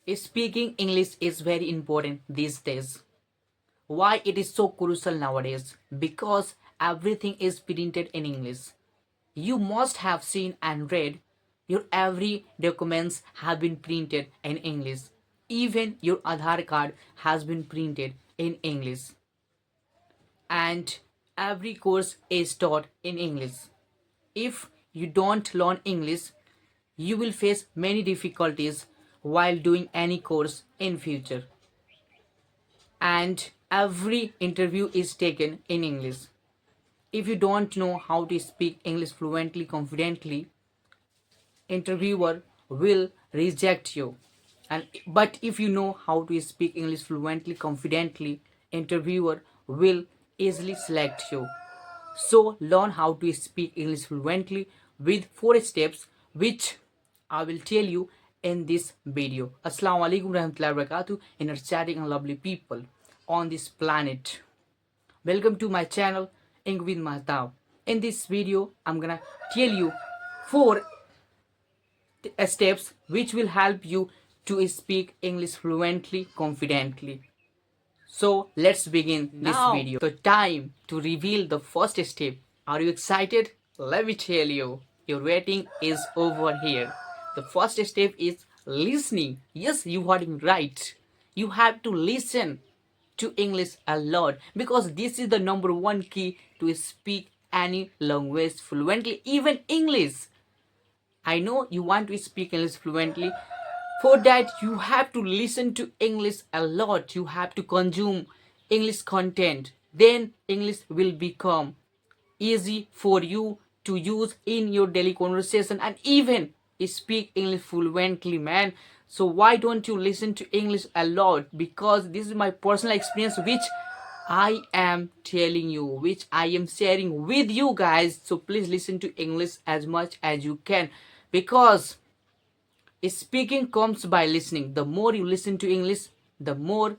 Speaking English is very important these days. Why it is so crucial nowadays? Because everything is printed in English. You must have seen and read your every documents have been printed in English. Even your Aadhaar card has been printed in English. And every course is taught in English. If you don't learn English, you will face many difficulties while doing any course in future. And every interview is taken in English. If you don't know how to speak English fluently, confidently, interviewer will reject you. And but if you know how to speak English fluently, confidently, interviewer will easily select you. So learn how to speak English fluently with 4 steps which I will tell you in this video. Assalamu alaikum warahmatullahi wabarakatuh, energetic and lovely people on this planet. Welcome to my channel Ink with Mahtab. In this video, I'm gonna tell you 4 steps which will help you to speak English fluently, confidently. So let's begin this video. The time to reveal the first step. Are you excited? Let me tell you, your waiting is over here. The first step is listening. Yes, you heard me right. You have to listen to English a lot because this is the number one key to speak any language fluently, even English. I know you want to speak English fluently. For that, you have to listen to English a lot. You have to consume English content. Then English will become easy for you to use in your daily conversation and even speak English fluently, man. So why don't you listen to English a lot? Because this is my personal experience which I am telling you, which I am sharing with you guys. So please listen to English as much as you can because speaking comes by listening. The more you listen to English, the more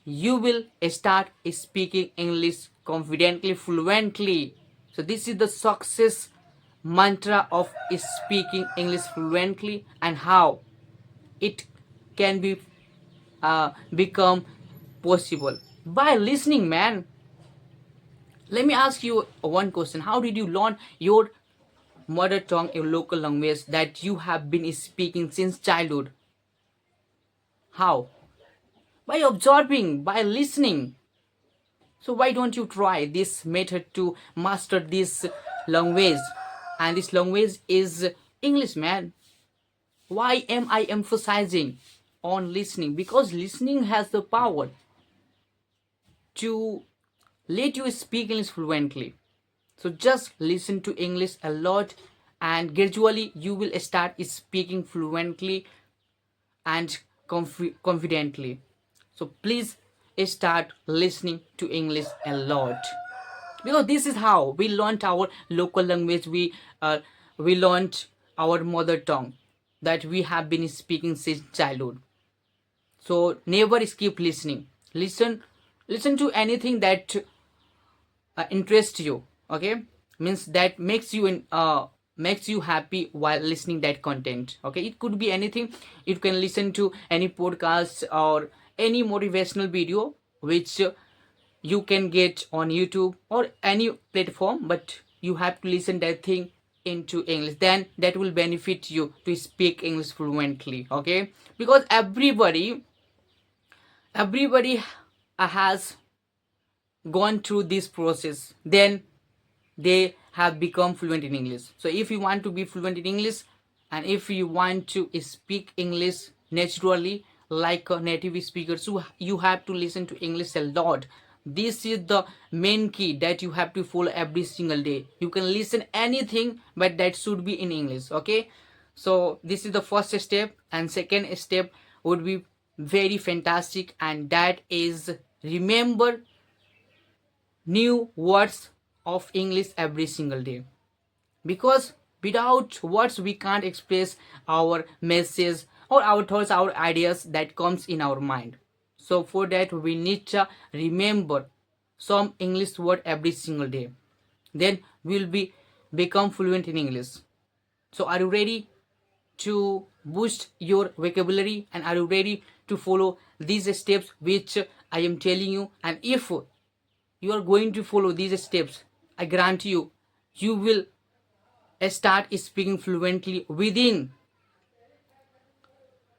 you will start speaking English confidently, fluently. So this is the success mantra of speaking English fluently and how it can be become possible by listening, man. Let me ask you one question. How did you learn your mother tongue, your local language that you have been speaking since childhood? How? By observing, by listening. So why don't you try this method to master this language? And this language is English, man. Why am I emphasizing on listening? Because listening has the power to let you speak English fluently. So just listen to English a lot and gradually you will start speaking fluently and confidently. So please start listening to English a lot because this is how we learned our local language. We learned our mother tongue that we have been speaking since childhood. So never skip listening. Listen to anything that interests you. Okay, means that makes you happy while listening that content. Okay, it could be anything. You can listen to any podcast or any motivational video which you can get on YouTube or any platform, but you have to listen that thing into English. Then that will benefit you to speak English fluently. Okay, because everybody has gone through this process. Then they have become fluent in English. So if you want to be fluent in English and if you want to speak English naturally like a native speaker, so you have to listen to English a lot. This is the main key that you have to follow every single day. You can listen anything, but that should be in English. Okay, so this is the first step, and second step would be very fantastic, and that is remember new words of English every single day. Because without words we can't express our message or our thoughts, our ideas that comes in our mind. So for that we need to remember some English word every single day. Then we'll become fluent in English. So are you ready to boost your vocabulary, and are you ready to follow these steps which I am telling you? And if you are going to follow these steps, I grant you, you will start speaking fluently within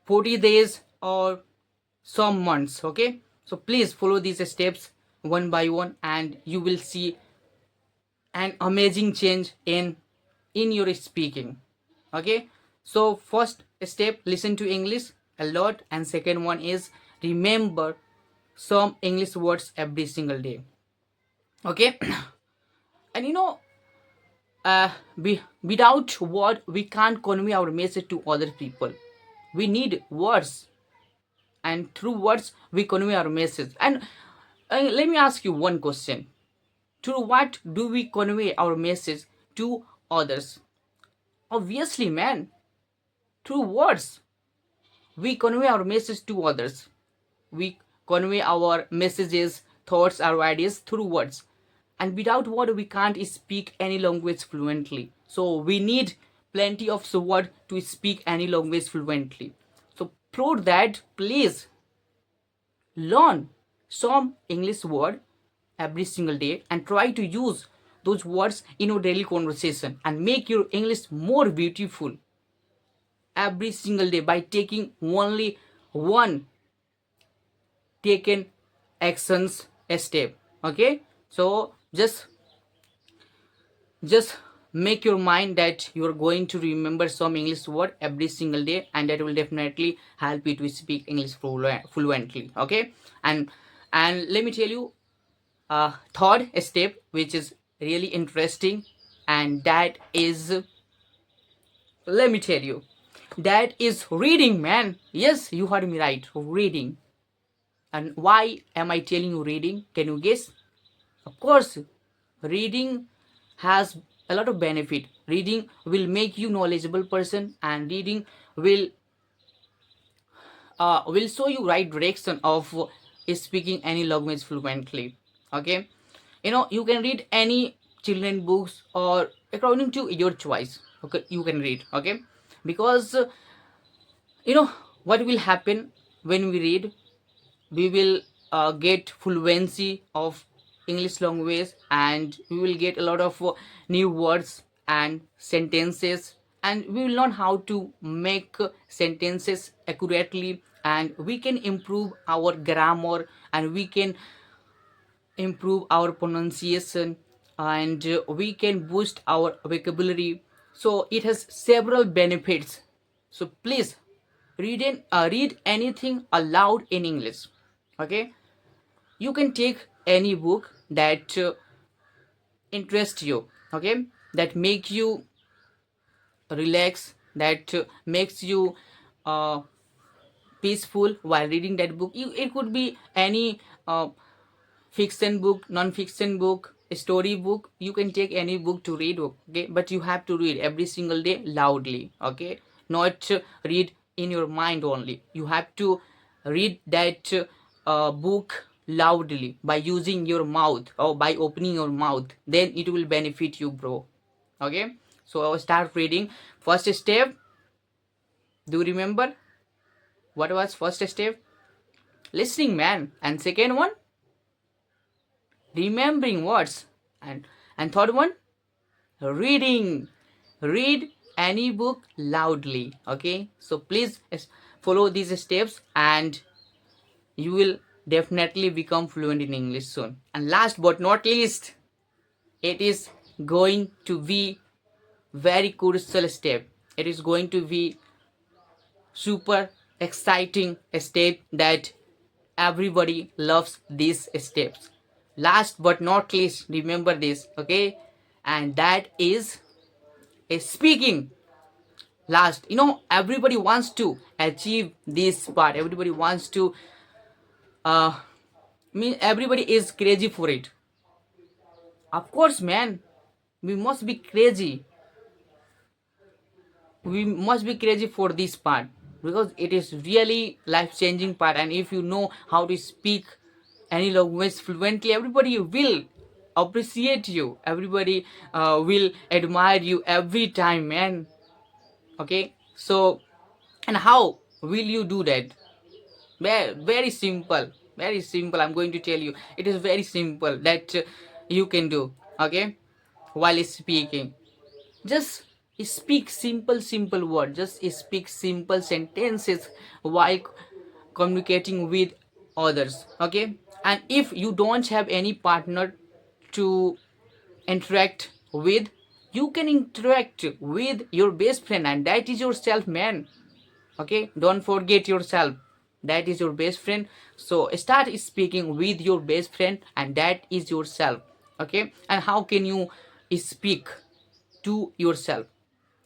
40 days or some months. Okay, so please follow these steps one by one, and you will see an amazing change in your speaking. Okay, so first step, listen to English a lot, and second one is remember some English words every single day. Okay, and uh, without word we can't convey our message to other people. We need words, and through words we convey our message. And let me ask you one question: through what do we convey our message to others? Obviously, man, through words we convey our message to others. We convey our messages, thoughts, our ideas through words. And without word we can't speak any language fluently. So we need plenty of word to speak any language fluently. So through that, please learn some English word every single day and try to use those words in your daily conversation and make your English more beautiful every single day by taking only one taken actions a step. Okay, so just make your mind that you are going to remember some English word every single day, and that will definitely help you to speak English fluently. Okay, and let me tell you third step which is really interesting, and that is, let me tell you, that is reading, man. Yes, you heard me right, reading. And why am I telling you reading? Can you guess? Of course, reading has a lot of benefit. Reading will make you knowledgeable person, and reading will show you right direction of speaking any language fluently. Okay, you can read any children books or according to your choice. Okay, you can read. Okay, because you know what will happen when we read, we will get fluency of English language, and we will get a lot of new words and sentences, and we will learn how to make sentences accurately, and we can improve our grammar, and we can improve our pronunciation, and we can boost our vocabulary. So it has several benefits. So please read anything aloud in English. Okay, you can take any book that interests you. Okay, that make you relax, that makes you uh, peaceful while reading that book. It could be any fiction book, non-fiction book, story book. You can take any book to read. Okay, but you have to read every single day loudly. Okay, not read in your mind only. You have to read that book loudly by using your mouth or by opening your mouth. Then it will benefit you, bro. Okay, so I will start reading. First step, do you remember what was first step? Listening, man. And second one, remembering words. And third one, reading. Read any book loudly. Okay, so please follow these steps, and you will definitely become fluent in English soon. And last but not least, it is going to be very crucial step. It is going to be super exciting step that everybody loves these steps. Last but not least, remember this. Okay, and that is speaking. Last, everybody wants to achieve this part. Everybody wants to everybody is crazy for it. Of course, man, we must be crazy. We must be crazy for this part, because it is really life changing part. And if you know how to speak any language fluently, everybody will appreciate you. Everybody will admire you every time, man. Okay, So, and how will you do that? Very simple, very simple. I'm going to tell you, it is very simple that you can do. Okay, while speaking, just speak simple words, just speak simple sentences while communicating with others. Okay, and if you don't have any partner to interact with, you can interact with your best friend, and that is yourself, man. Okay, don't forget yourself, that is your best friend. So start speaking with your best friend, and that is yourself. Okay, and how can you speak to yourself?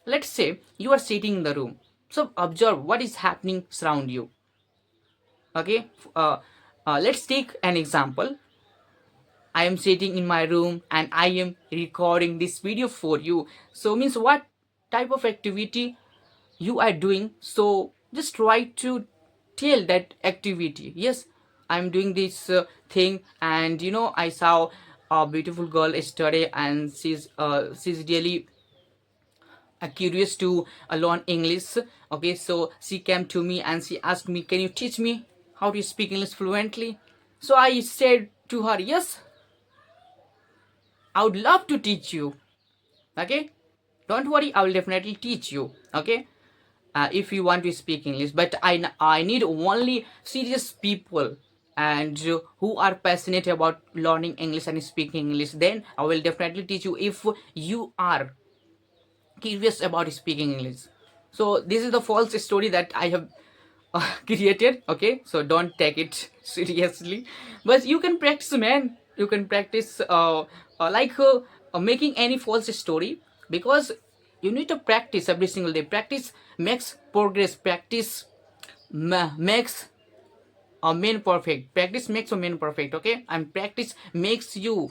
Let's say you are sitting in the room, so observe what is happening around you. Okay, let's take an example. I am sitting in my room and I am recording this video for you. So means what type of activity you are doing, so just try to tell that activity. Yes, I'm doing this thing, and I saw a beautiful girl yesterday, and she's really curious to learn English. Okay, so she came to me and she asked me, can you teach me how to speak English fluently? So I said to her, yes, I would love to teach you. Okay, don't worry, I will definitely teach you. Okay, if you want to speak English, but I need only serious people, and who are passionate about learning English and speaking English. Then I will definitely teach you if you are curious about speaking English. So this is the false story that I have created. Okay, so don't take it seriously, but you can practice, man. You can practice making any false story, because you need to practice every single day. Practice makes progress. Practice makes a man perfect. Practice makes a man perfect. Okay, and practice makes you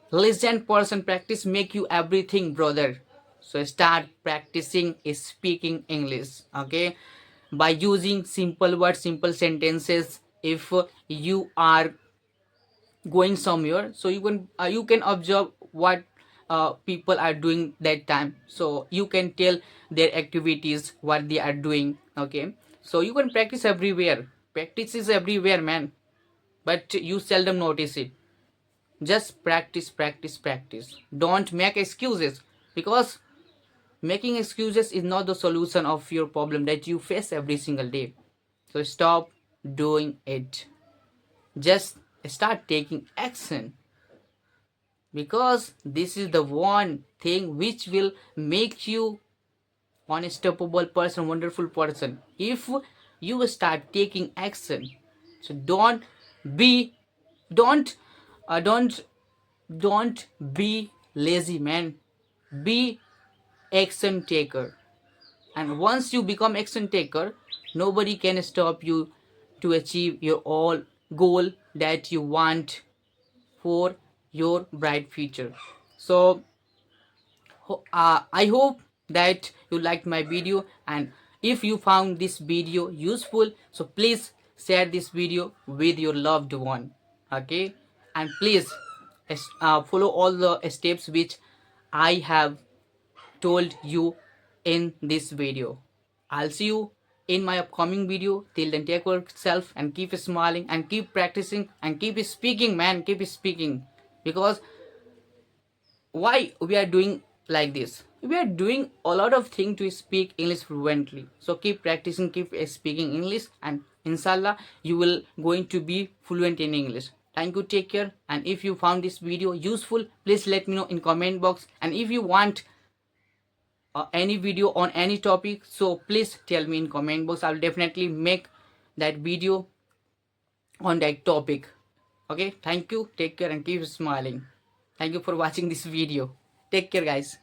legend person. Practice make you everything, brother. So start practicing speaking English. Okay, by using simple words, simple sentences. If you are going somewhere, so you can observe what people are doing that time, so you can tell their activities, what they are doing. Okay, so you can practice everywhere. Practice is everywhere, man, but you seldom notice it. Just practice, practice, practice. Don't make excuses, because making excuses is not the solution of your problem that you face every single day. So stop doing it. Just start taking action, because this is the one thing which will make you unstoppable person, wonderful person, if you start taking action. So be don't uh, don't don't be lazy, man. Be action taker, and once you become action taker, nobody can stop you to achieve your all goal that you want for your bright future. So I hope that you liked my video, and if you found this video useful, so please share this video with your loved one. Okay, and please follow all the steps which I have told you in this video. I'll see you in my upcoming video. Till then, take care of yourself and keep smiling and keep practicing and keep speaking, man. Keep speaking, because why we are doing like this, we are doing a lot of things to speak English fluently. So keep practicing, keep speaking English, and inshallah you will going to be fluent in English. Thank you, take care, and if you found this video useful, please let me know in comment box. And if you want any video on any topic, so please tell me in comment box. I'll definitely make that video on that topic. Okay, thank you, take care, and keep smiling. Thank you for watching this video. Take care, guys.